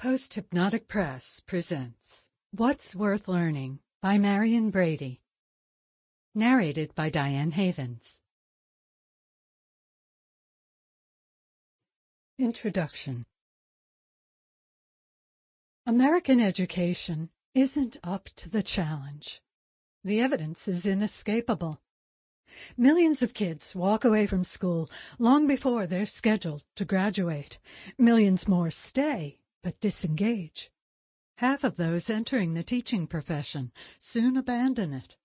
Post-Hypnotic Press presents What's Worth Learning by Marion Brady. Narrated by Diane Havens. Introduction. American education isn't up to the challenge. The evidence is inescapable. Millions of kids walk away from school long before they're scheduled to graduate. Millions more stay but disengage. Half of those entering the teaching profession soon abandon it.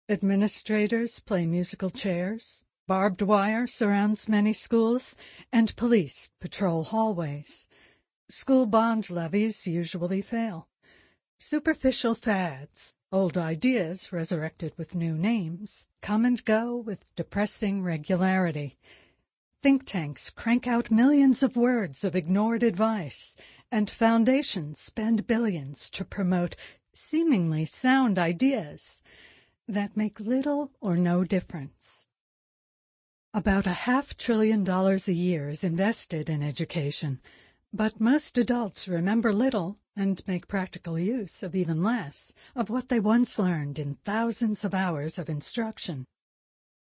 Administrators play musical chairs, barbed wire surrounds many schools, and police patrol hallways. School bond levies usually fail. Superficial fads, old ideas resurrected with new names, come and go with depressing regularity. Think tanks crank out millions of words of ignored advice, and foundations spend billions to promote seemingly sound ideas that make little or no difference. About $500 billion a year is invested in education, but most adults remember little and make practical use of even less of what they once learned in thousands of hours of instruction.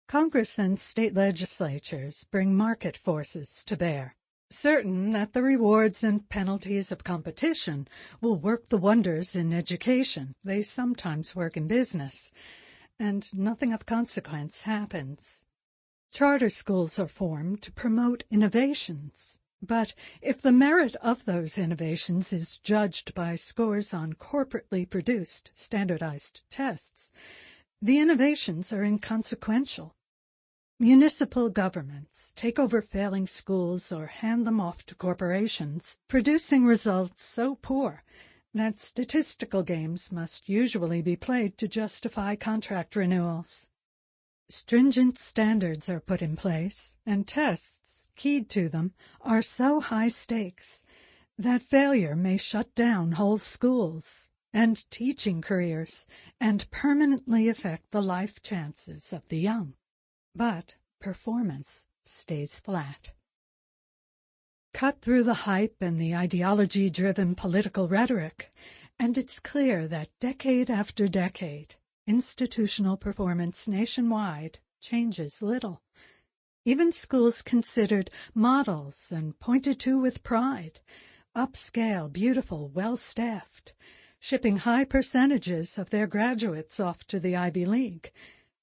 Congress and state legislatures bring market forces to bear, certain that the rewards and penalties of competition will work the wonders in education they sometimes work in business, and nothing of consequence happens. Charter schools are formed to promote innovations, but if the merit of those innovations is judged by scores on corporately produced standardized tests, the innovations are inconsequential. Municipal governments take over failing schools or hand them off to corporations, producing results so poor that statistical games must usually be played to justify contract renewals. Stringent standards are put in place, and tests, keyed to them, are so high stakes that failure may shut down whole schools and teaching careers and permanently affect the life chances of the young. But performance stays flat. Cut through the hype and the ideology-driven political rhetoric, and it's clear that decade after decade, institutional performance nationwide changes little. Even schools considered models and pointed to with pride, upscale, beautiful, well-staffed, shipping high percentages of their graduates off to the Ivy League,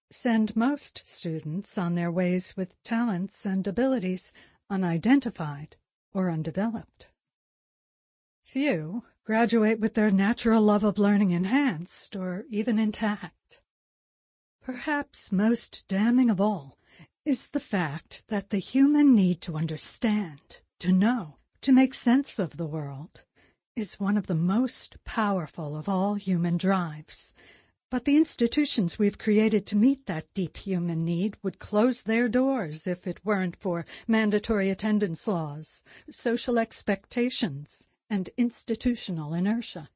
send most students on their ways with talents and abilities unidentified or undeveloped. Few graduate with their natural love of learning enhanced or even intact. Perhaps most damning of all is the fact that the human need to understand, to know, to make sense of the world is one of the most powerful of all human drives. But the institutions we've created to meet that deep human need would close their doors if it weren't for mandatory attendance laws, social expectations, and institutional inertia.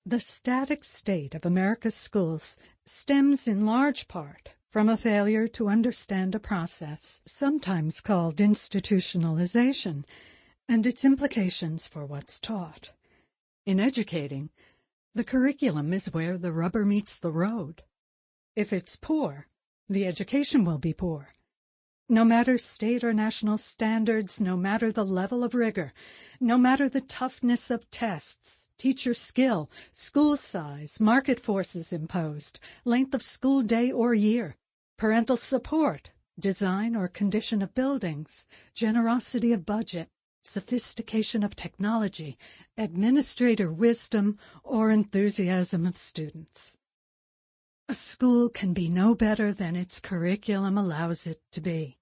The static state of America's schools stems in large part from a failure to understand a process, sometimes called institutionalization, and its implications for what's taught. In educating, the curriculum is where the rubber meets the road. If it's poor, the education will be poor. No matter state or national standards, no matter the level of rigor, no matter the toughness of tests, teacher skill, school size, market forces imposed, length of school day or year, parental support, design or condition of buildings, generosity of budget, sophistication of technology, administrator wisdom, or enthusiasm of students. A school can be no better than its curriculum allows it to be,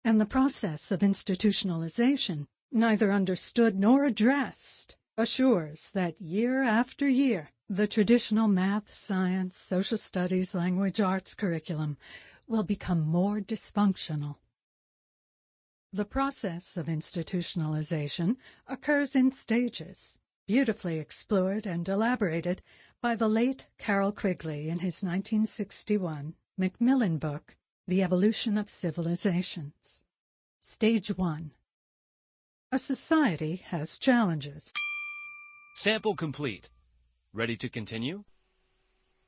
and the process of institutionalization, neither understood nor addressed, assures that year after year the traditional math, science, social studies, language arts curriculum will become more dysfunctional. The process of institutionalization occurs in stages, beautifully explored and elaborated by the late Carroll Quigley in his 1961 Macmillan book, The Evolution of Civilizations. Stage 1. A society has challenges. Sample complete. Ready to continue?